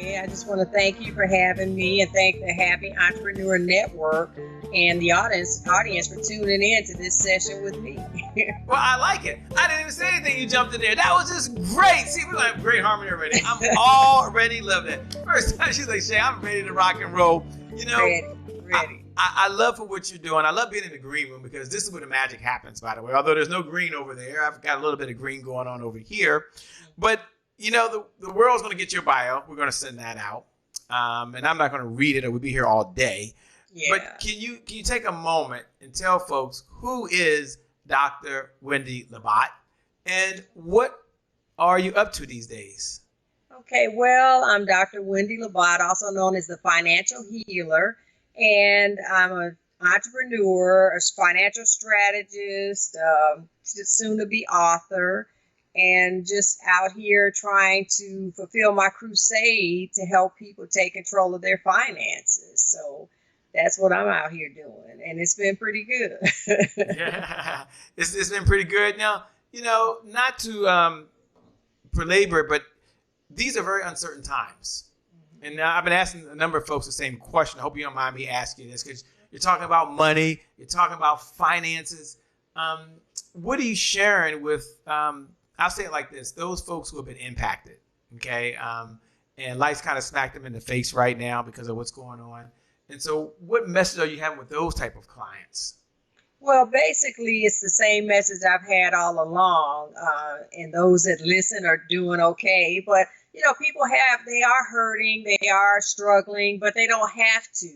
Hey, I just want to thank you for having me and thank the Happy Entrepreneur Network and the audience for tuning in to this session with me. Well, I like it. I didn't even say anything. You jumped in there. That was just great. See, we're like great harmony already. I'm already loving it. First time she's like, Shay, I'm ready to rock and roll. You know, ready. I love for what you're doing. I love being in the green room because this is where the magic happens, by the way. Although there's no green over there. I've got a little bit of green going on over here. But, you know, the world's going to get your bio. We're going to send that out. And I'm not going to read it or we'll be here all day. Yeah. But can you take a moment and tell folks who is Dr. Wendy Labatt and what are you up to these days? Okay, well, I'm Dr. Wendy Labatt, also known as the Financial Healer, and I'm an entrepreneur, a financial strategist, soon to be author, and just out here trying to fulfill my crusade to help people take control of their finances. So that's what I'm out here doing, and it's been pretty good. Yeah, it's been pretty good. Now, you know, not to belabor it, but these are very uncertain times. And I've been asking a number of folks the same question. I hope you don't mind me asking this because you're talking about money, you're talking about finances. What are you sharing with, I'll say it like this, those folks who have been impacted, okay? And life's kind of smacked them in the face right now because of what's going on. And so what message are you having with those type of clients? Well, basically, it's the same message I've had all along, and those that listen are doing okay. But, you know, they are hurting, they are struggling, but they don't have to.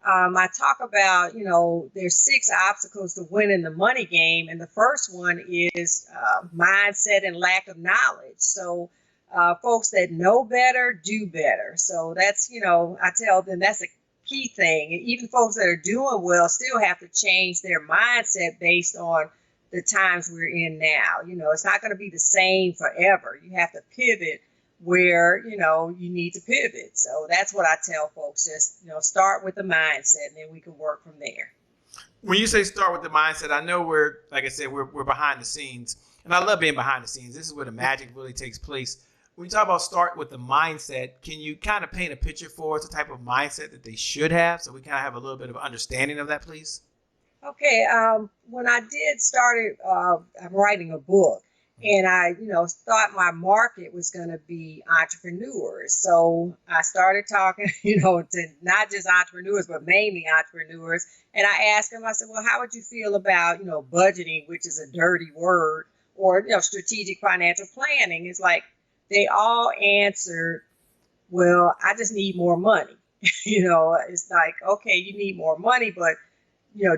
I talk about, you know, there's 6 obstacles to winning the money game, and the first one is mindset and lack of knowledge. So folks that know better, do better. So that's, you know, I tell them that's a key thing. Even folks that are doing well still have to change their mindset based on the times we're in now. You know, it's not going to be the same forever. You have to pivot where, you know, you need to pivot. So that's what I tell folks, just, you know, start with the mindset and then we can work from there. When you say start with the mindset, I know like I said, we're behind the scenes, and I love being behind the scenes. This is where the magic really takes place. When you talk about start with the mindset, can you kind of paint a picture for us, the type of mindset that they should have, so we kind of have a little bit of understanding of that, please? Okay. When I started, I'm writing a book, and I, you know, thought my market was going to be entrepreneurs. So I started talking, you know, to not just entrepreneurs, but mainly entrepreneurs. And I asked them, I said, well, how would you feel about, you know, budgeting, which is a dirty word, or, you know, strategic financial planning? It's like, they all answered, well, I just need more money. You know, it's like, okay, you need more money, but, you know,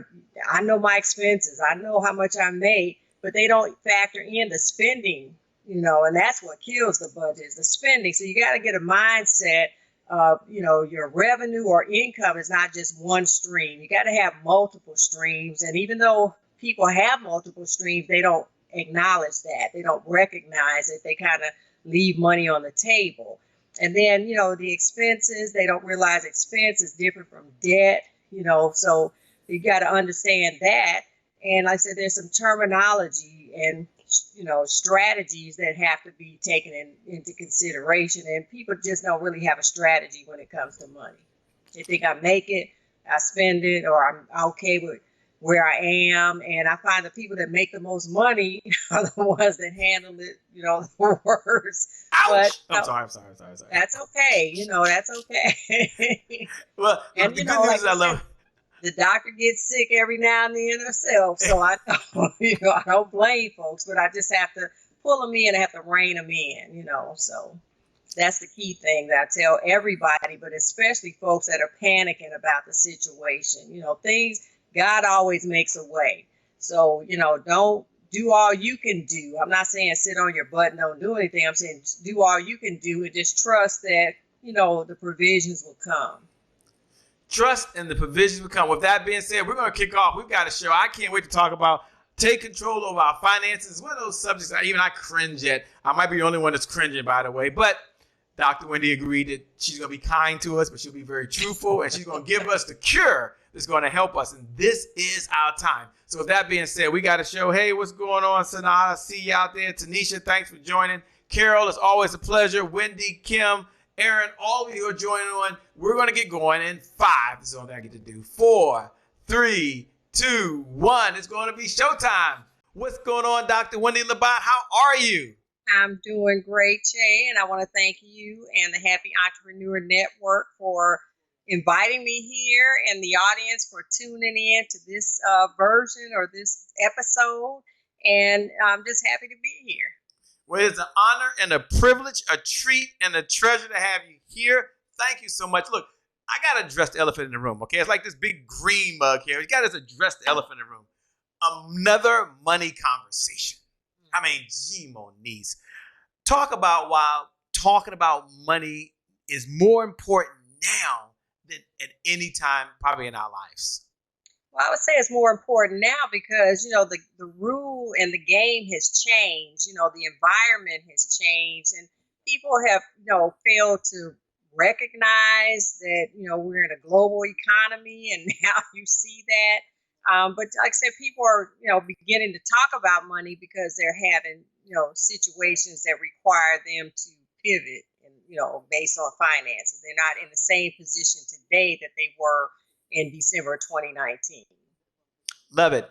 I know my expenses. I know how much I make, but they don't factor in the spending, you know, and that's what kills the budget is the spending. So you got to get a mindset of, you know, your revenue or income is not just one stream. You got to have multiple streams. And even though people have multiple streams, they don't acknowledge that. They don't recognize it. They kind of leave money on the table. And then, you know, the expenses, they don't realize expense is different from debt, you know, so you got to understand that. And like I said, there's some terminology and, you know, strategies that have to be taken into consideration. And people just don't really have a strategy when it comes to money. They think I make it, I spend it, or I'm okay with where I am. And I find the people that make the most money are the ones that handle it, you know, the worst. Ouch! But, I'm sorry. That's okay. You know, that's okay. Well, and the good news is I love the doctor gets sick every now and then herself. So I don't, you know, I don't blame folks, but I just have to pull them in and have to rein them in, you know, so that's the key thing that I tell everybody, but especially folks that are panicking about the situation. You know, God always makes a way. So, you know, don't do all you can do. I'm not saying sit on your butt and don't do anything. I'm saying do all you can do and just trust that, you know, the provisions will come. Trust and the provisions will come. With that being said, we're going to kick off. We've got a show. I can't wait to talk about take control over our finances. It's one of those subjects that even I cringe at. I might be the only one that's cringing, by the way. But Dr. Wendy agreed that she's going to be kind to us, but she'll be very truthful, and she's going to give us the cure that's going to help us. And this is our time. So with that being said, we got a show. Hey, what's going on, Sanaa? See you out there. Tanisha, thanks for joining. Carol, it's always a pleasure. Wendy, Kim, Aaron, all of you who are joining on, we're going to get going in 5. This is all that I get to do. 4, 3, 2, 1. It's going to be showtime. What's going on, Dr. Wendy Labat? How are you? I'm doing great, Jay, and I want to thank you and the Happy Entrepreneur Network for inviting me here and the audience for tuning in to this version or this episode. And I'm just happy to be here. Well, it's an honor and a privilege, a treat, and a treasure to have you here. Thank you so much. Look, I got to address the elephant in the room, okay? It's like this big green mug here. You got to address the elephant in the room. Another money conversation. I mean, gee, Moniz. Talk about while talking about money is more important now than at any time probably in our lives. Well, I would say it's more important now because, the rule and the game has changed. The environment has changed and people have, failed to recognize that, we're in a global economy and now you see that. But like I said, people are, beginning to talk about money because they're having, situations that require them to pivot and, based on finances. They're not in the same position today that they were in December 2019. Love it.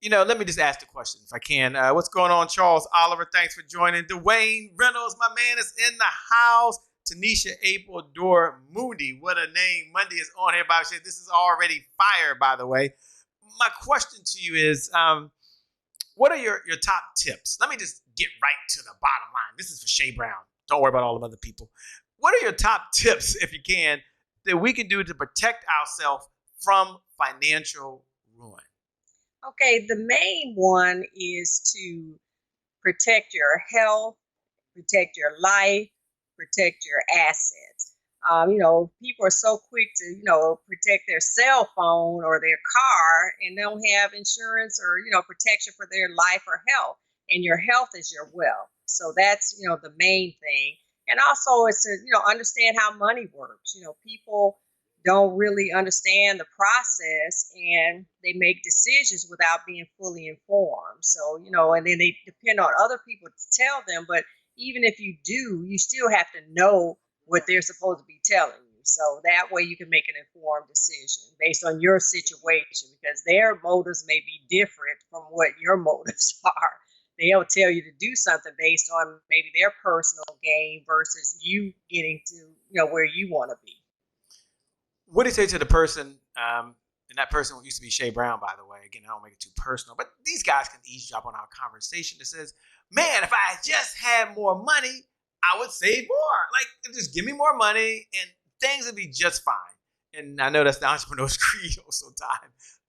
Let me just ask the question if I can. What's going on, Charles Oliver? Thanks for joining. Dwayne Reynolds, my man, is in the house. Tanisha April Dora Moody. What a name. Monday is on here. This is already fire, by the way. My question to you is, what are your top tips? Let me just get right to the bottom line. This is for Shay Brown. Don't worry about all the other people. What are your top tips, if you can, that we can do to protect ourselves from financial ruin? Okay, the main one is to protect your health, protect your life, protect your assets. People are so quick to, protect their cell phone or their car and don't have insurance or, protection for their life or health. And your health is your wealth. So that's, the main thing. And also it's to, understand how money works. People don't really understand the process and they make decisions without being fully informed. So, and then they depend on other people to tell them. But even if you do, you still have to know what they're supposed to be telling you. So that way you can make an informed decision based on your situation because their motives may be different from what your motives are. They'll tell you to do something based on maybe their personal gain versus you getting to, where you want to be. What do you say to the person, and that person used to be Shay Brown, by the way. Again, I don't make it too personal, but these guys can eavesdrop on our conversation that says, man, if I just had more money, I would save more. Like, just give me more money and things would be just fine. And I know that's the entrepreneur's creed sometimes.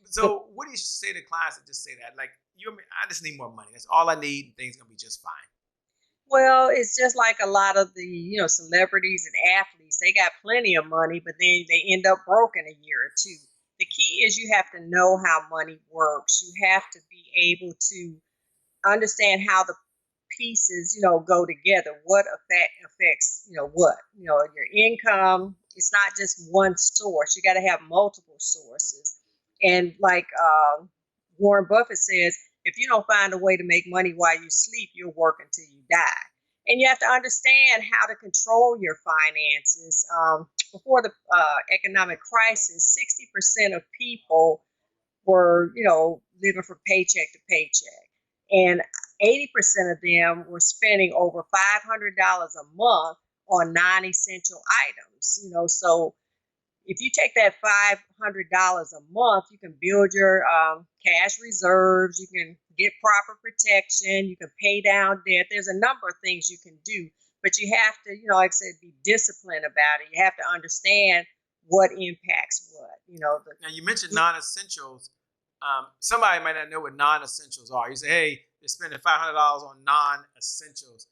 So what do you say to clients that just say that? Like, I just need more money. That's all I need and things are going to be just fine. Well, it's just like a lot of the, celebrities and athletes. They got plenty of money, but then they end up broke in a year or two. The key is you have to know how money works. You have to be able to understand how the pieces, go together. What affects, what? Your income. It's not just one source. You got to have multiple sources. And like Warren Buffett says, if you don't find a way to make money while you sleep, you'll work until you die. And you have to understand how to control your finances. Before the economic crisis, 60% of people were, living from paycheck to paycheck. And 80% of them were spending over $500 a month on non-essential items. So if you take that $500 a month, you can build your cash reserves, you can get proper protection, you can pay down debt. There's a number of things you can do, but you have to, like I said, be disciplined about it. You have to understand what impacts what. Now, you mentioned non-essentials. Somebody might not know what non-essentials are. You say, hey, they're spending $500 on non-essentials.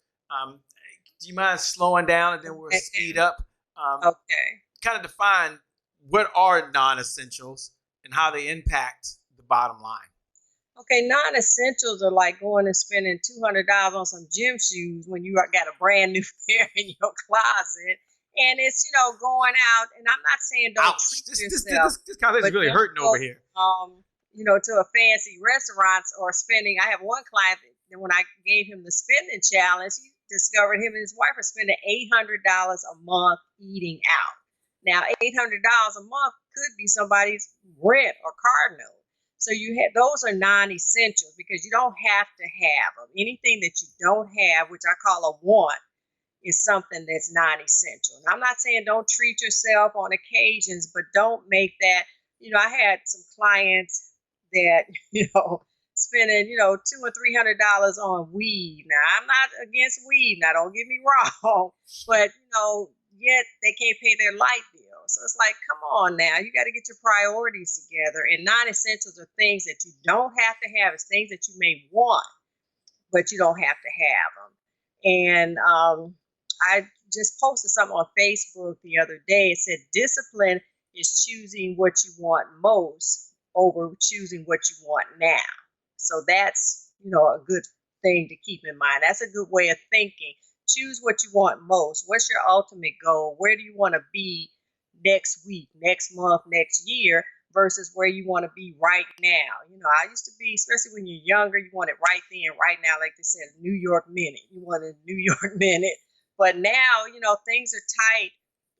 Do you mind slowing down and then we'll speed up? Okay. Kind of define what are non-essentials and how they impact the bottom line. Okay, non-essentials are like going and spending $200 on some gym shoes when you got a brand new pair in your closet. And it's, going out, and I'm not saying don't treat yourself. This conversation is really hurting over here. To a fancy restaurant or spending. I have one client that when I gave him the spending challenge, he discovered him and his wife are spending $800 a month eating out. Now, $800 a month could be somebody's rent or car note. So you have those are non-essentials because you don't have to have them. Anything that you don't have, which I call a want, is something that's non-essential. And I'm not saying don't treat yourself on occasions, but don't make that. I had some clients that spending $200 or $300 on weed. Now I'm not against weed. Now don't get me wrong, but yet they can't pay their light bill. So it's like, come on now, you got to get your priorities together. And non-essentials are things that you don't have to have. It's things that you may want, but you don't have to have them. And I just posted something on Facebook the other day. It said discipline is choosing what you want most over choosing what you want now. So that's, a good thing to keep in mind. That's a good way of thinking. Choose what you want most. What's your ultimate goal? Where do you want to be next week, next month, next year versus where you want to be right now? I used to be, especially when you're younger, you want it right then, right now, like they said, New York minute. You want a New York minute. But now, things are tight.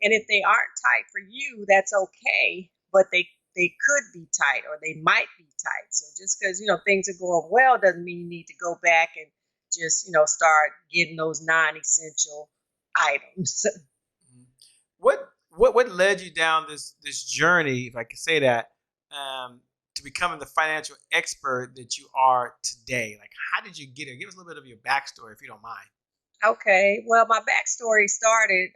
And if they aren't tight for you, that's okay. But they could be tight or they might be tight. So just because, things are going well doesn't mean you need to go back and just, start getting those non-essential items. What led you down this journey, if I could say that, to becoming the financial expert that you are today? Like, how did you get here? Give us a little bit of your backstory, if you don't mind. Okay. Well, my backstory started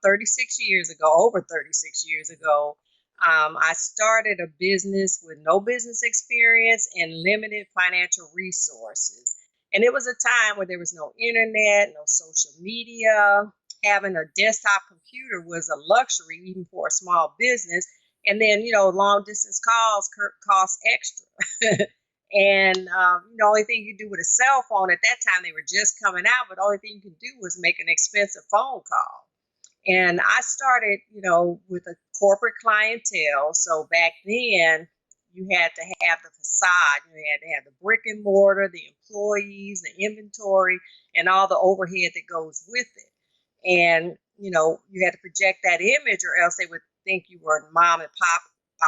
36 years ago, over 36 years ago. I started a business with no business experience and limited financial resources. And it was a time where there was no internet, no social media. Having a desktop computer was a luxury, even for a small business. And then, long distance calls cost extra. And the only thing you could do with a cell phone at that time, they were just coming out, but the only thing you could do was make an expensive phone call. And I started, with a corporate clientele. So back then, you had to have the facade. You had to have the brick and mortar, the employees, the inventory, and all the overhead that goes with it. And, you had to project that image or else they would think you were a mom and pop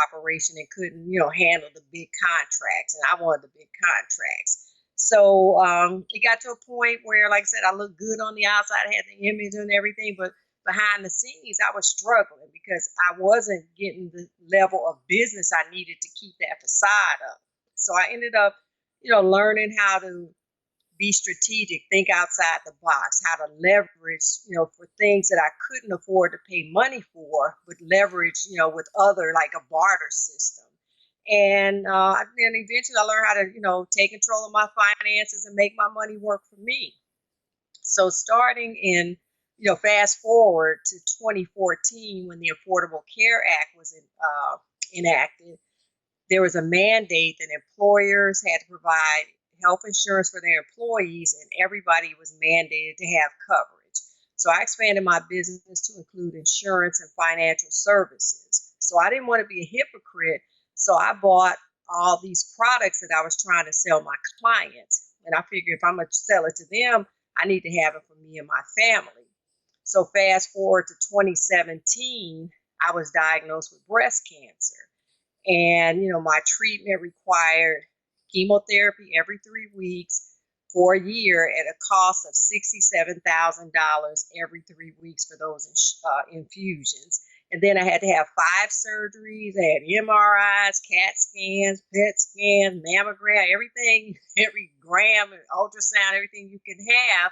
operation and couldn't, handle the big contracts. And I wanted the big contracts. So it got to a point where, like I said, I looked good on the outside, I had the image and everything, but behind the scenes, I was struggling because I wasn't getting the level of business I needed to keep that facade up. So I ended up, learning how to be strategic, think outside the box, how to leverage, for things that I couldn't afford to pay money for, but leverage, with other, like a barter system. And then eventually I learned how to, take control of my finances and make my money work for me. So starting in, fast forward to 2014 when the Affordable Care Act was enacted, there was a mandate that employers had to provide health insurance for their employees, and everybody was mandated to have coverage. So I expanded my business to include insurance and financial services. So I didn't want to be a hypocrite, so I bought all these products that I was trying to sell my clients. And I figured if I'm going to sell it to them, I need to have it for me and my family. So fast forward to 2017, I was diagnosed with breast cancer. And, my treatment required chemotherapy every 3 weeks for a year at a cost of $67,000 every 3 weeks for those infusions. And then I had to have 5 surgeries. I had MRIs, CAT scans, PET scans, mammogram, everything, every gram, ultrasound, everything you can have.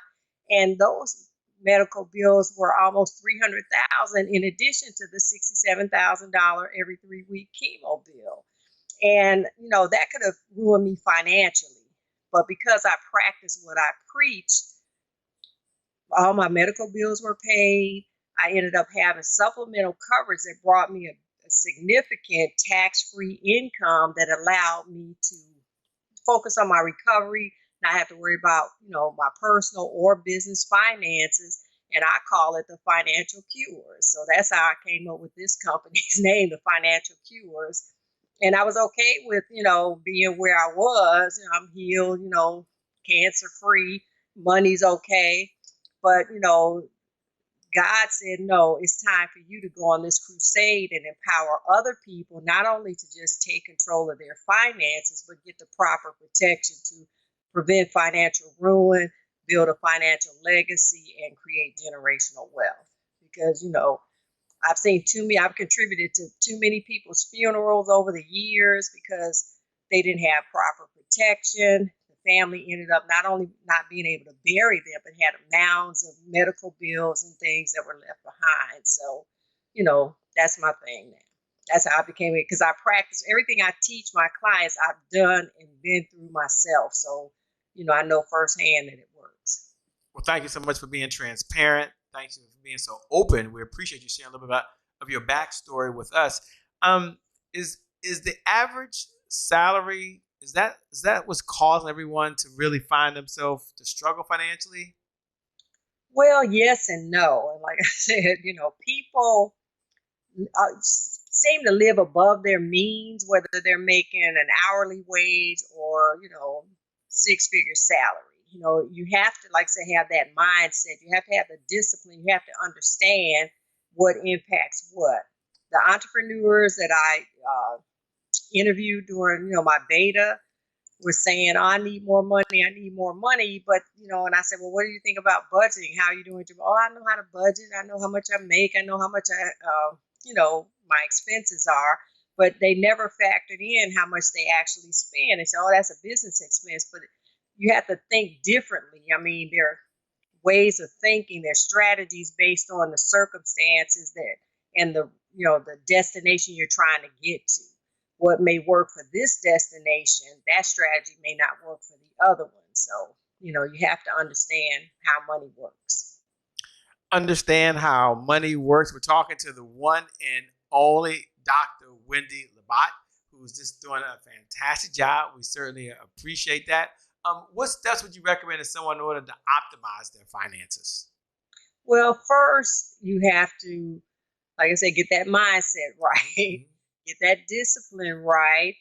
And those medical bills were almost $300,000 in addition to the $67,000 every 3-week chemo bill. And, that could have ruined me financially. But because I practiced what I preached, all my medical bills were paid. I ended up having supplemental coverage that brought me a significant tax-free income that allowed me to focus on my recovery, not have to worry about, my personal or business finances. And I call it the Financial Cures. So that's how I came up with this company's name, the Financial Cures. And I was okay with, being where I was. I'm healed, cancer free, money's okay. But, God said, no, it's time for you to go on this crusade and empower other people, not only to just take control of their finances, but get the proper protection to prevent financial ruin, build a financial legacy, and create generational wealth. Because, I've contributed to too many people's funerals over the years because they didn't have proper protection. The family ended up not only not being able to bury them, but had mounds of medical bills and things that were left behind. So, that's my thing now. That's how I became it, because I practice everything I teach my clients, I've done and been through myself. So, I know firsthand that it works. Well, thank you so much for being transparent. Thank you for being so open. We appreciate you sharing a little bit of your backstory with us. Um, is the average salary, is that what's causing everyone to really find themselves to struggle financially? Well, yes and no. And like I said, people seem to live above their means, whether they're making an hourly wage or, six-figure salary. You have to, like I say, have that mindset. You have to have the discipline. You have to understand what impacts what. The entrepreneurs that I interviewed during, my beta were saying, oh, I need more money. I need more money. But, and I said, well, what do you think about budgeting? How are you doing? Oh, I know how to budget. I know how much I make. I know how much my expenses are. But they never factored in how much they actually spend. They said, oh, that's a business expense. But you have to think differently. I mean, there are ways of thinking, there's strategies based on the circumstances and the destination you're trying to get to. What may work for this destination, that strategy may not work for the other one. So, you have to understand how money works. Understand how money works. We're talking to the one and only Dr. Wendy Labat, who's just doing a fantastic job. We certainly appreciate that. What steps would you recommend to someone in order to optimize their finances? Well, first, you have to, like I said, get that mindset right, Mhm. get that discipline right,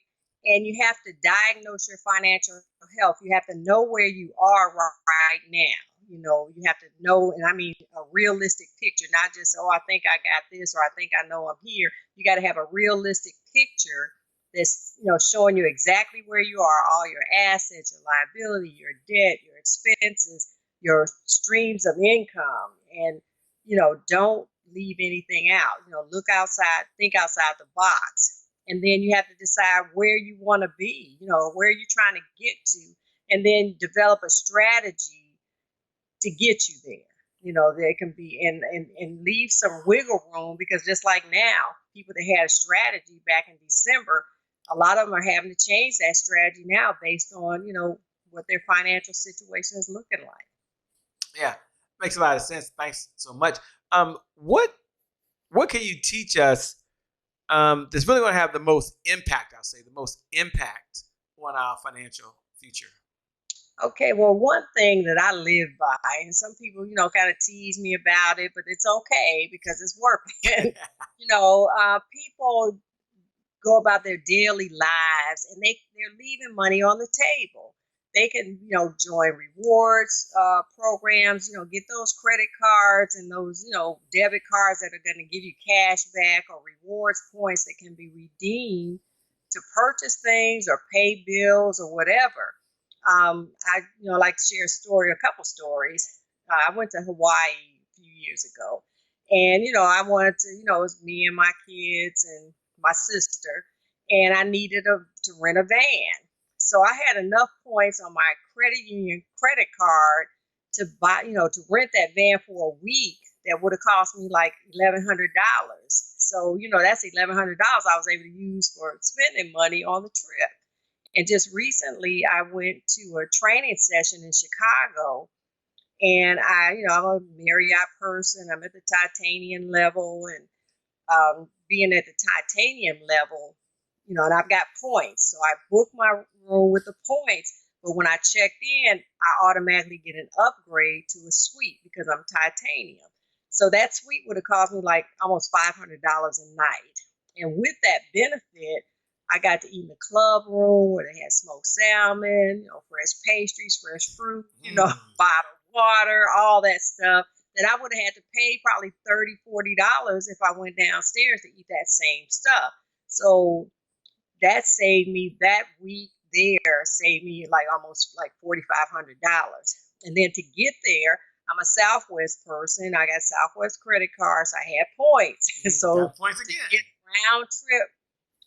and you have to diagnose your financial health. You have to know where you are right now. You have to know, and I mean a realistic picture, not just, oh, I think I got this, or I think I know I'm here. You got to have a realistic picture that's, showing you exactly where you are, all your assets, your liability, your debt, your expenses, your streams of income. And, don't leave anything out. Look outside, think outside the box. And then you have to decide where you want to be, where you're trying to get to, and then develop a strategy to get you there. There can be, and leave some wiggle room, because just like now, people that had a strategy back in December, a lot of them are having to change that strategy now based on, what their financial situation is looking like. Yeah, makes a lot of sense. Thanks so much. What can you teach us that's really going to have the most impact? I'll say the most impact on our financial future. Okay, well, one thing that I live by, and some people, kind of tease me about it, but it's okay because it's working. People go about their daily lives, and they're leaving money on the table. They can, join rewards programs, get those credit cards and those, debit cards that are going to give you cash back, or rewards points that can be redeemed to purchase things or pay bills or whatever. I, like to share a couple stories. I went to Hawaii a few years ago, and I wanted to, it was me and my kids and my sister, and I needed to rent a van. So I had enough points on my credit union credit card to buy, to rent that van for a week. That would have cost me like $1,100. So that's $1,100 I was able to use for spending money on the trip. And just recently, I went to a training session in Chicago, and I'm a Marriott person. I'm at the titanium level, and being at the titanium level, and I've got points. So I booked my room with the points. But when I checked in, I automatically get an upgrade to a suite because I'm titanium. So that suite would have cost me like almost $500 a night. And with that benefit, I got to eat in the club room where they had smoked salmon, fresh pastries, fresh fruit, Mm. bottled water, all that stuff that I would have had to pay probably $30, $40 if I went downstairs to eat that same stuff. So that saved me that week there, saved me like almost like $4,500. And then to get there, I'm a Southwest person. I got Southwest credit cards. I had points. So Got points to again. get round trip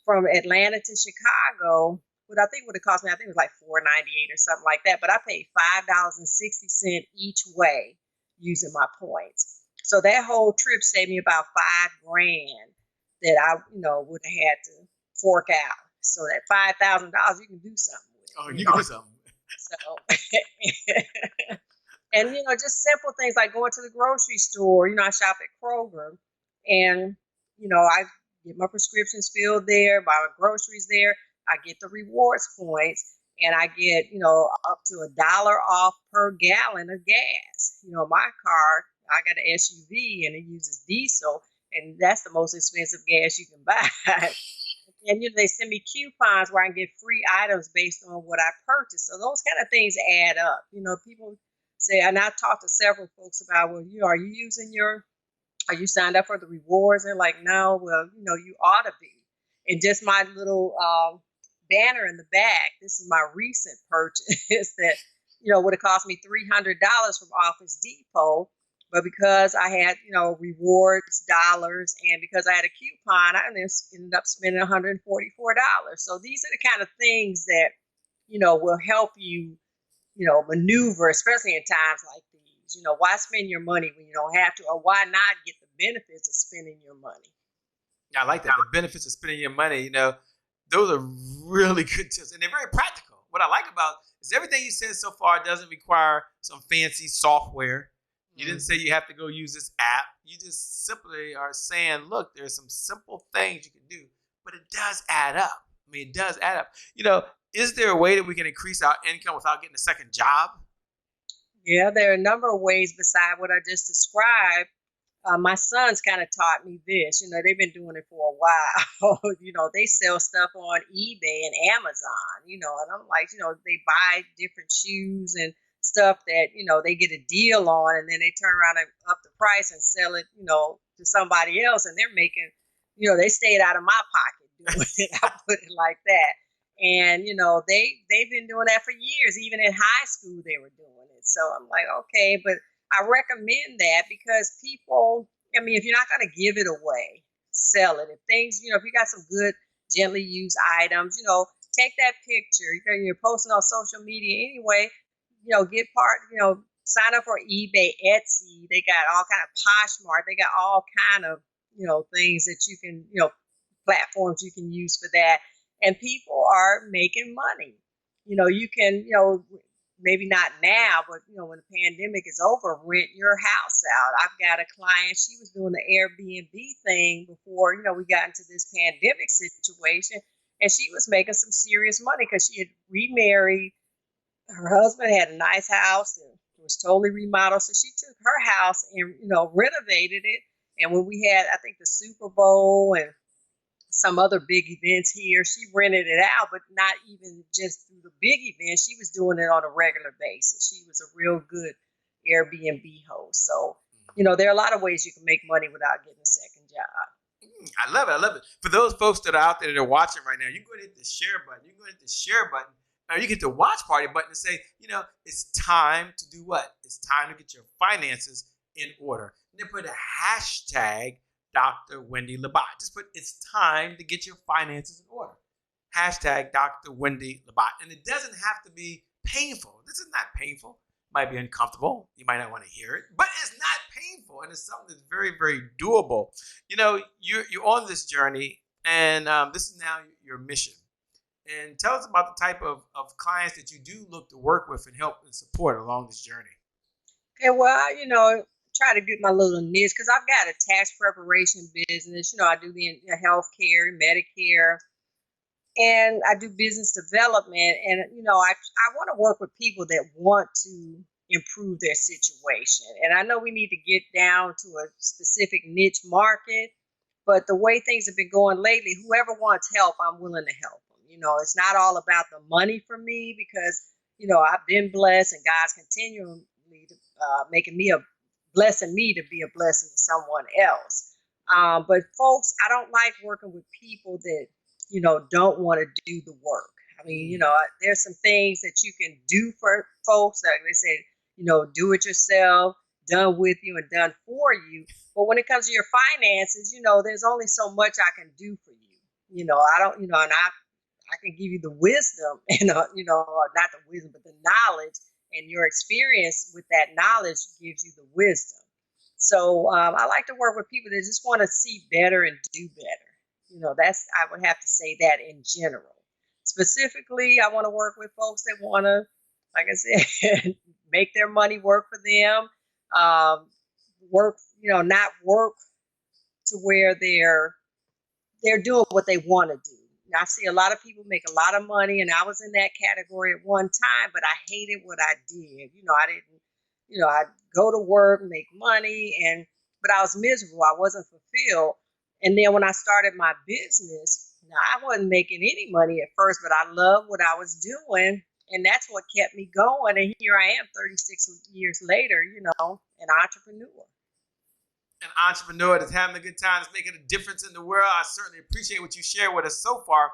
from Atlanta to Chicago, what I think would have cost me, I think it was like $4.98 or something like that. But I paid $5.60 each way using my points. So that whole trip saved me about $5,000 that I, would have had to fork out. So that $5,000 you can do something with. Oh, you can do something. So, and just simple things like going to the grocery store. I shop at Kroger, and I get my prescriptions filled there, buy my groceries there. I get the rewards points, and I get up to $1 off per gallon of gas. My car, I got an SUV, and it uses diesel, and that's the most expensive gas you can buy. And they send me coupons where I can get free items based on what I purchase. So those kind of things add up. People say, and I've talked to several folks about, well, are you signed up for the rewards? They're like, no. Well, you ought to be. And just my little banner in the back, this is my recent purchase that would have cost me $300 from Office Depot. But because I had, rewards dollars, and because I had a coupon, I ended up spending $144. So these are the kind of things that, will help you, maneuver, especially in times like these. Why spend your money when you don't have to, or why not get the benefits of spending your money? Yeah, I like that. The benefits of spending your money, those are really good tips, and they're very practical. What I like about is everything you said so far doesn't require some fancy software. You didn't say you have to go use this app. You just simply are saying, look, there's some simple things you can do, but it does add up. I mean, it does add up. Is there a way that we can increase our income without getting a second job? Yeah, there are a number of ways beside what I just described. My sons kind of taught me this. They've been doing it for a while. They sell stuff on eBay and Amazon, and I'm like, they buy different shoes and stuff that they get a deal on, and then they turn around and up the price and sell it to somebody else, and they're making they stayed out of my pocket doing it. I put it like that. And they've been doing that for years. Even in high school they were doing it. So I'm like, okay, but I recommend that because people, if you're not going to give it away, sell it. If things, if you got some good gently used items, take that picture. You're posting on social media anyway, sign up for eBay, Etsy. They got all kind of Poshmark. They got all kind of, things that you can, platforms you can use for that. And people are making money. You can, maybe not now, but, when the pandemic is over, rent your house out. I've got a client, she was doing the Airbnb thing before, we got into this pandemic situation. And she was making some serious money because she had remarried. Her husband had a nice house and it was totally remodeled. So she took her house and, renovated it. And when we had, I think, the Super Bowl and some other big events here, she rented it out, but not even just through the big events. She was doing it on a regular basis. She was a real good Airbnb host. So, there are a lot of ways you can make money without getting a second job. I love it. I love it. For those folks that are out there that are watching right now, you go ahead and hit the share button. You go ahead and hit the share button. Or you get the watch party button and say, it's time to do what? It's time to get your finances in order. And then put a hashtag Dr. Wendy Labat. Just put, it's time to get your finances in order. Hashtag Dr. Wendy Labat. And it doesn't have to be painful. This is not painful. It might be uncomfortable. You might not want to hear it, but it's not painful. And it's something that's very, very doable. You're on this journey, and this is now your mission. And tell us about the type of clients that you do look to work with and help and support along this journey. Okay, well, try to get my little niche because I've got a tax preparation business. I do the healthcare, Medicare, and I do business development. And, I want to work with people that want to improve their situation. And I know we need to get down to a specific niche market, but the way things have been going lately, whoever wants help, I'm willing to help them. It's not all about the money for me because, I've been blessed and God's continually blessing me to be a blessing to someone else. But folks, I don't like working with people that, don't want to do the work. I mean, there's some things that you can do for folks, like they say, do it yourself, done with you and done for you. But when it comes to your finances, there's only so much I can do for you. I don't, and I can give you the wisdom and, or not the wisdom, but the knowledge, and your experience with that knowledge gives you the wisdom. So I like to work with people that just want to see better and do better. I would have to say that in general. Specifically, I want to work with folks that want to, like I said, make their money work for them. Work, not work to where they're doing what they want to do. Now, I see a lot of people make a lot of money, and I was in that category at one time, but I hated what I did. I didn't, I'd go to work, make money, but I was miserable. I wasn't fulfilled. And then when I started my business, now I wasn't making any money at first, but I loved what I was doing. And that's what kept me going. And here I am 36 years later, an entrepreneur. An entrepreneur that's having a good time, that's making a difference in the world. I certainly appreciate what you shared with us so far.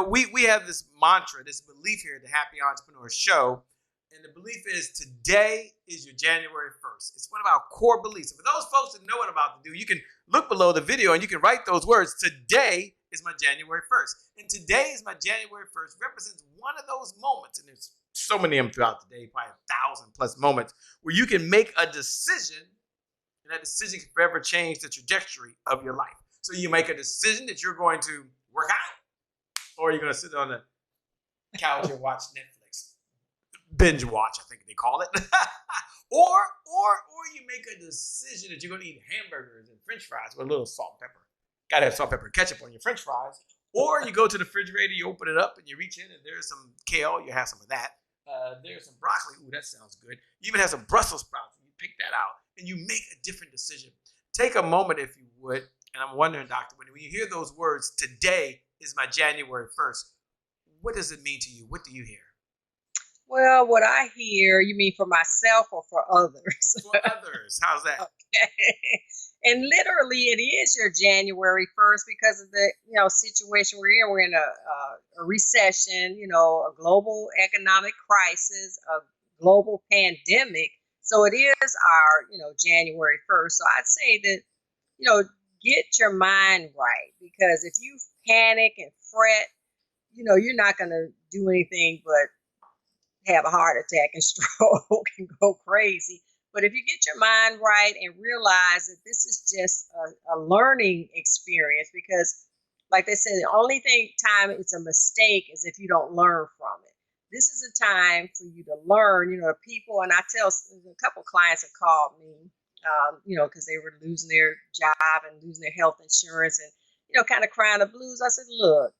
We have this mantra, this belief here at the Happy Entrepreneur Show. And the belief is today is your January 1st. It's one of our core beliefs. And for those folks that know what I'm about to do, you can look below the video and you can write those words. Today is my January 1st. And today is my January 1st represents one of those moments, and there's so many of them throughout the day, probably 1,000+ moments, where you can make a decision, and that decision can forever change the trajectory of your life. So you make a decision that you're going to work out, or you're going to sit on the couch and watch Netflix. Binge watch, I think they call it. or you make a decision that you're going to eat hamburgers and French fries with a little salt and pepper. Got to have salt, pepper, and ketchup on your French fries. Or you go to the refrigerator, you open it up, and you reach in, and there's some kale. You have some of that. There's some broccoli. Ooh, that sounds good. You even have some Brussels sprouts. You pick that out, and you make a different decision. Take a moment, if you would, and I'm wondering, Dr. Whitney, when you hear those words, today is my January 1st, what does it mean to you? What do you hear? Well, what I hear, you mean for myself or for others? For others. How's that? Okay. And literally, it is your January 1st because of the situation we're in. We're in a recession, a global economic crisis, a global pandemic. So it is our January 1st. So I'd say that get your mind right, because if you panic and fret, you're not going to do anything but have a heart attack and stroke and go crazy. But if you get your mind right and realize that this is just a learning experience, because like they said, the only time it's a mistake is if you don't learn from it. This is a time for you to learn, people. And I tell a couple clients have called me, because they were losing their job and losing their health insurance and, kind of crying the blues. I said, look,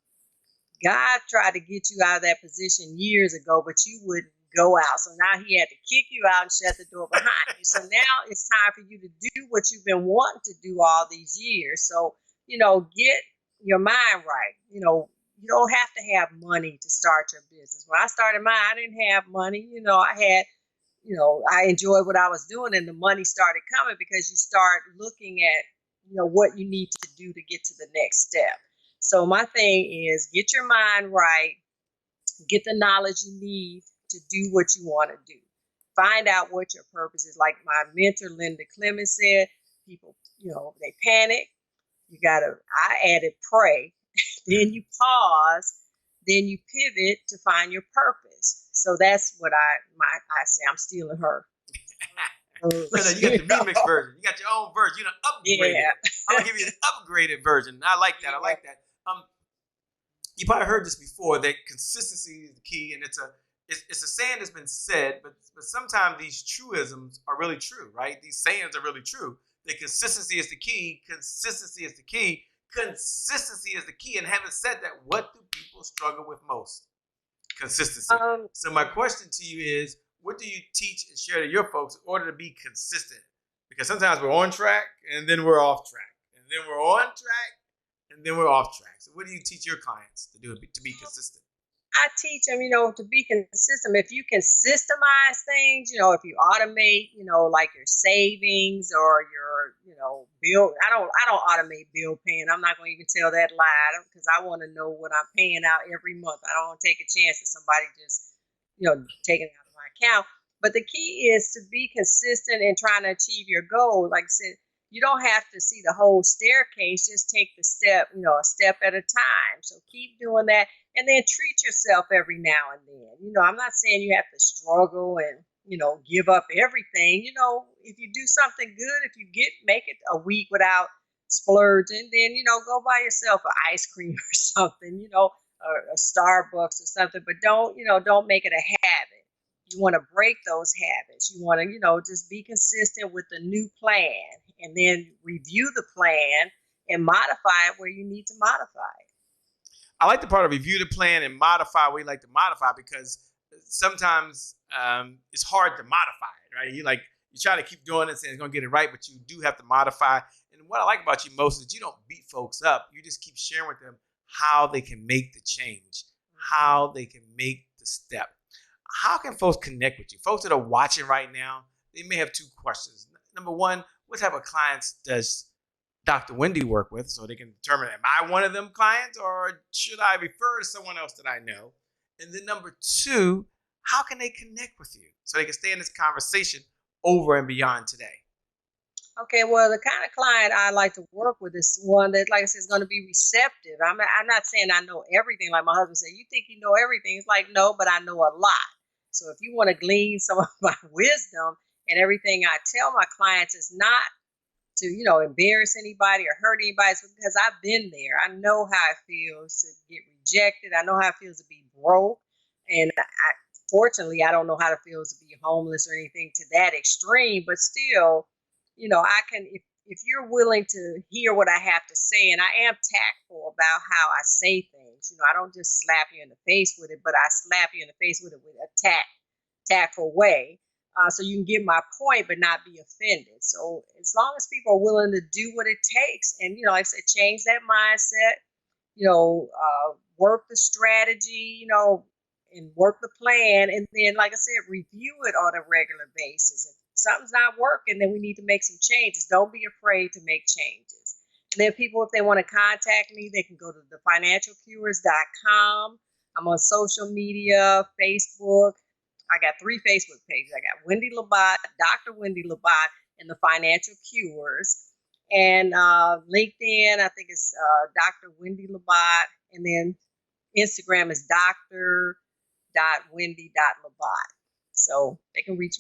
God tried to get you out of that position years ago, but you wouldn't go out. So now he had to kick you out and shut the door behind you. So now it's time for you to do what you've been wanting to do all these years. So, get your mind right. You don't have to have money to start your business. When I started mine, I didn't have money. I enjoyed what I was doing, and the money started coming because you start looking at, what you need to do to get to the next step. So my thing is get your mind right, get the knowledge you need to do what you want to do. Find out what your purpose is. Like my mentor, Linda Clemens, said, people, they panic. I added pray, then you pause, then you pivot to find your purpose. So that's what I say. I'm stealing her. No, you got the remix version. You got your own version. You done upgraded. Yeah. I'm gonna give you the upgraded version. I like that. I like that. You probably heard this before, that consistency is the key, and it's a saying that's been said, but sometimes these truisms are really true, right? These sayings are really true. That consistency is the key. Consistency is the key. Consistency is the key. And having said that, what do people struggle with most? Consistency. So my question to you is, what do you teach and share to your folks in order to be consistent? Because sometimes we're on track and then we're off track. And then we're on track and then we're off track. So what do you teach your clients to do to be consistent? I teach them, to be consistent. If you can systemize things, if you automate, like your savings or your, bill. I don't automate bill paying. I'm not going to even tell that lie because I want to know what I'm paying out every month. I don't want to take a chance that somebody just, taking it out of my account. But the key is to be consistent in trying to achieve your goal. Like I said, you don't have to see the whole staircase. Just take the step, a step at a time. So keep doing that and then treat yourself every now and then. I'm not saying you have to struggle and, give up everything. If you do something good, if you make it a week without splurging, then, go buy yourself an ice cream or something, or a Starbucks or something, but don't make it a habit. You want to break those habits. You want to, just be consistent with the new plan and then review the plan and modify it where you need to modify it. I like the part of review the plan and modify where you like to modify because sometimes it's hard to modify it, right? You try to keep doing it saying it's going to get it right, but you do have to modify. And what I like about you most is you don't beat folks up. You just keep sharing with them how they can make the change, how they can make the step. How can folks connect with you? Folks that are watching right now, they may have two questions. Number one, what type of clients does Dr. Wendy work with so they can determine, am I one of them clients or should I refer to someone else that I know? And then number two, how can they connect with you so they can stay in this conversation over and beyond today? Okay, well, the kind of client I like to work with is one that, like I said, is going to be receptive. I'm not saying I know everything. Like my husband said, you think you know everything. It's like, no, but I know a lot. So if you want to glean some of my wisdom and everything I tell my clients is not to, embarrass anybody or hurt anybody, it's because I've been there. I know how it feels to get rejected. I know how it feels to be broke. And fortunately, I don't know how it feels to be homeless or anything to that extreme, but still, I can, if you're willing to hear what I have to say, and I am tactful about how I say things, I don't just slap you in the face with it, but I slap you in the face with it with a tactful way. So you can get my point, but not be offended. So as long as people are willing to do what it takes, and like I said, change that mindset, work the strategy, and work the plan, and then, like I said, review it on a regular basis. If something's not working, then we need to make some changes. Don't be afraid to make changes. And then people, if they want to contact me, they can go to thefinancialcures.com. I'm on social media, Facebook. I got 3 Facebook pages. I got Wendy Labat, Dr. Wendy Labat, and the Financial Cures. And LinkedIn, I think it's Dr. Wendy Labat. And then Instagram is dr.wendy.labat. So they can reach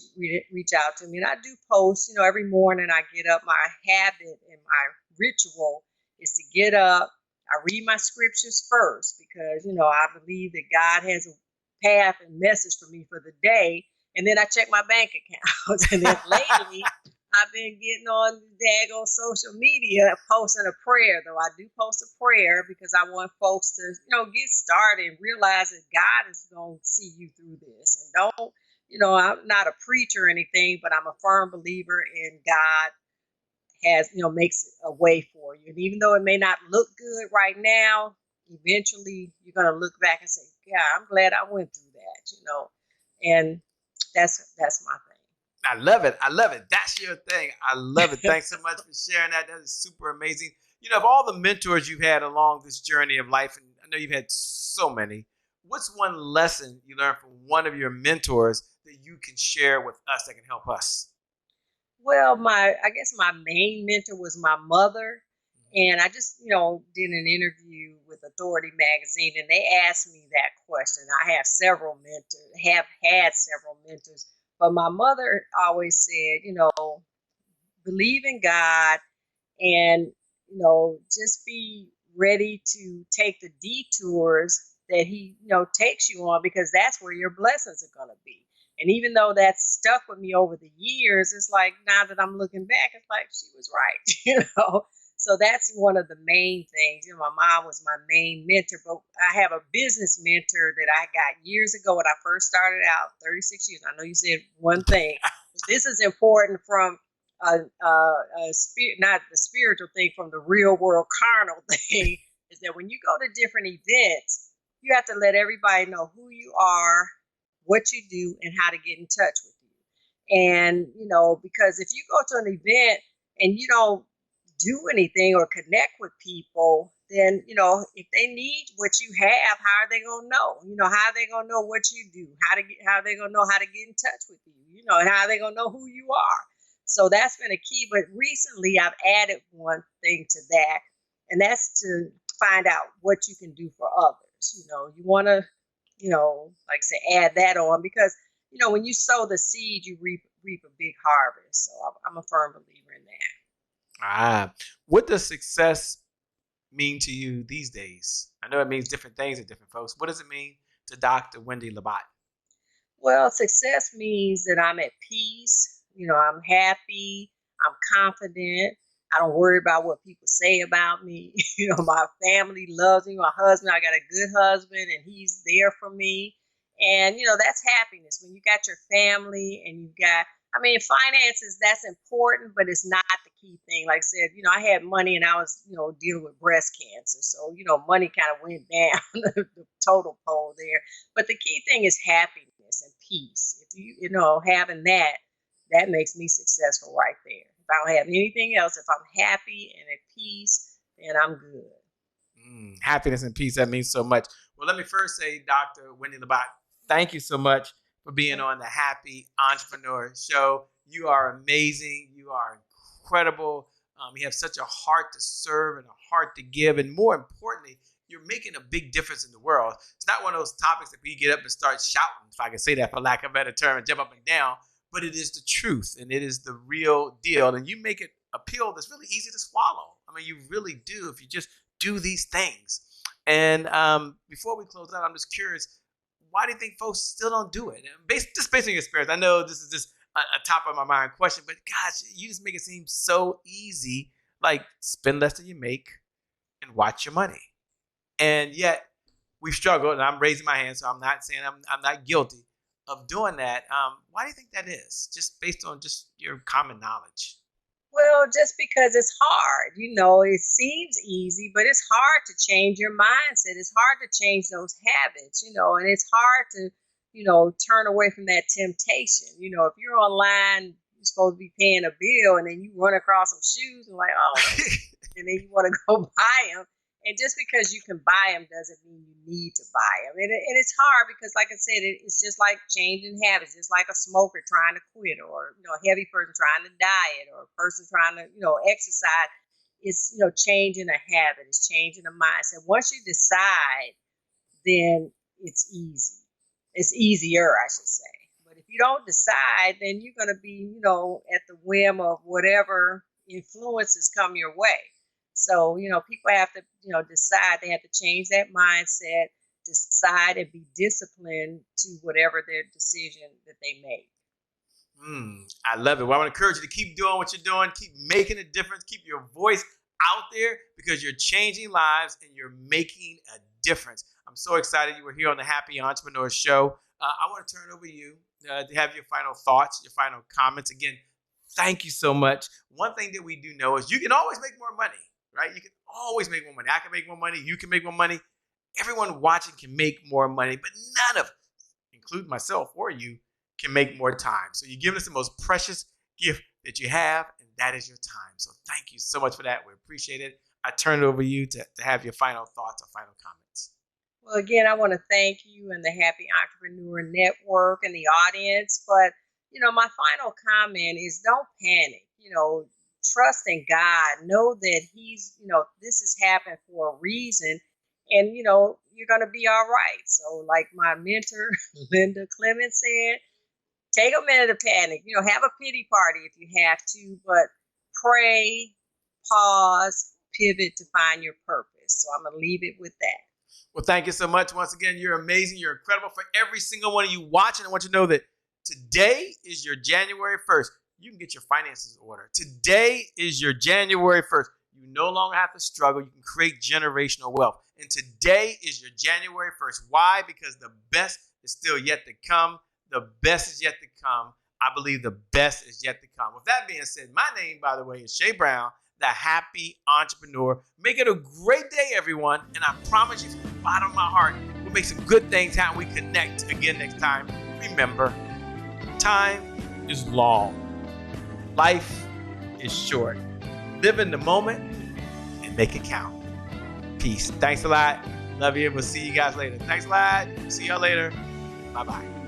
out to me. And I do post, every morning I get up. My habit and my ritual is to get up. I read my scriptures first because, I believe that God has a path and message for me for the day. And then I check my bank account. And then lately, I've been getting on the daggone social media posting a prayer, though I do post a prayer because I want folks to, get started and realize that God is going to see you through this. And don't, I'm not a preacher or anything, but I'm a firm believer in God has, makes a way for you. And even though it may not look good right now, eventually you're going to look back and say, yeah, I'm glad I went through that, and that's my thing. I love it. I love it. That's your thing. I love it. Thanks so much for sharing that. That is super amazing. Of all the mentors you've had along this journey of life, and I know you've had so many, what's one lesson you learned from one of your mentors that you can share with us that can help us? Well, I guess my main mentor was my mother. And I just, did an interview with Authority Magazine, and they asked me that question. I have had several mentors, but my mother always said, believe in God and, just be ready to take the detours that he, takes you on, because that's where your blessings are going to be. And even though that's stuck with me over the years, it's like now that I'm looking back, it's like she was right, So that's one of the main things. My mom was my main mentor, but I have a business mentor that I got years ago when I first started out, 36 years. I know you said one thing. This is important from not the spiritual thing, from the real world carnal thing, is that when you go to different events, you have to let everybody know who you are, what you do, and how to get in touch with you. And, because if you go to an event and you don't do anything or connect with people, then, if they need what you have, how are they going to know? How are they going to know what you do? How are they going to know how to get in touch with you? And how are they going to know who you are? So that's been a key. But recently I've added one thing to that, and that's to find out what you can do for others. You want to, like I say, add that on, because, when you sow the seed, you reap a big harvest. So I'm a firm believer in that. What does success mean to you these days? I know it means different things to different folks. What does it mean to Dr. Wendy Labatt? Well, success means that I'm at peace. I'm happy. I'm confident. I don't worry about what people say about me. My family loves me. My husband, I got a good husband, and he's there for me. And, that's happiness. When you got your family and you got, finances, that's important, but it's not the key thing. Like I said, I had money and I was, dealing with breast cancer. So, money kind of went down the total pole there. But the key thing is happiness and peace. If having that makes me successful right there. If I don't have anything else, if I'm happy and at peace, then I'm good. Happiness and peace, that means so much. Well, let me first say, Dr. Wendy Labatt, thank you so much for being on the Happy Entrepreneur Show. You are amazing. You are incredible. You have such a heart to serve and a heart to give. And more importantly, you're making a big difference in the world. It's not one of those topics that we get up and start shouting, if I can say that for lack of a better term, and jump up and down. But it is the truth, and it is the real deal. And you make it a pill that's really easy to swallow. You really do, if you just do these things. And before we close out, I'm just curious, why do you think folks still don't do it? Just based on your experience, I know this is just a top of my mind question, but gosh, you just make it seem so easy. Like, spend less than you make and watch your money. And yet we've struggled, and I'm raising my hand, so I'm not saying I'm not guilty of doing that. Why do you think that is? Just based on just your common knowledge. Well, just because it's hard. It seems easy, but it's hard to change your mindset. It's hard to change those habits, and it's hard to, turn away from that temptation. If you're online, you're supposed to be paying a bill, and then you run across some shoes and like, oh, and then you want to go buy them. And just because you can buy them doesn't mean you need to buy them. And it's hard because, like I said, it's just like changing habits. It's like a smoker trying to quit, or a heavy person trying to diet, or a person trying to exercise. It's changing a habit. It's changing a mindset. Once you decide, then it's easy. It's easier, I should say. But if you don't decide, then you're going to be at the whim of whatever influences come your way. So, people have to, decide. They have to change that mindset, decide and be disciplined to whatever their decision that they make. I love it. Well, I want to encourage you to keep doing what you're doing. Keep making a difference. Keep your voice out there, because you're changing lives and you're making a difference. I'm so excited you were here on the Happy Entrepreneur Show. I want to turn it over to you to have your final thoughts, your final comments. Again, thank you so much. One thing that we do know is you can always make more money. Right? You can always make more money. I can make more money. You can make more money. Everyone watching can make more money, but none of us, including myself or you, can make more time. So you're giving us the most precious gift that you have, and that is your time. So thank you so much for that. We appreciate it. I turn it over to you to have your final thoughts or final comments. Well, again, I want to thank you and the Happy Entrepreneur Network and the audience. But, my final comment is don't panic. Trust in God. Know that He's, this has happened for a reason, and you're going to be all right. So, like my mentor, Linda Clemens said, take a minute to panic. Have a pity party if you have to, but pray, pause, pivot to find your purpose. So I'm going to leave it with that. Well, thank you so much. Once again, you're amazing. You're incredible. For every single one of you watching, I want you to know that today is your January 1st. You can get your finances in order. Today is your January 1st. You no longer have to struggle. You can create generational wealth. And today is your January 1st. Why? Because the best is still yet to come. The best is yet to come. I believe the best is yet to come. With that being said, my name, by the way, is Shay Brown, the Happy Entrepreneur. Make it a great day, everyone. And I promise you from the bottom of my heart, we'll We'll make some good things happen. We connect again next time. Remember, time is long. Life is short. Live in the moment and make it count. Peace. Thanks a lot. Love you. We'll see you guys later. Thanks a lot. See y'all later. Bye-bye.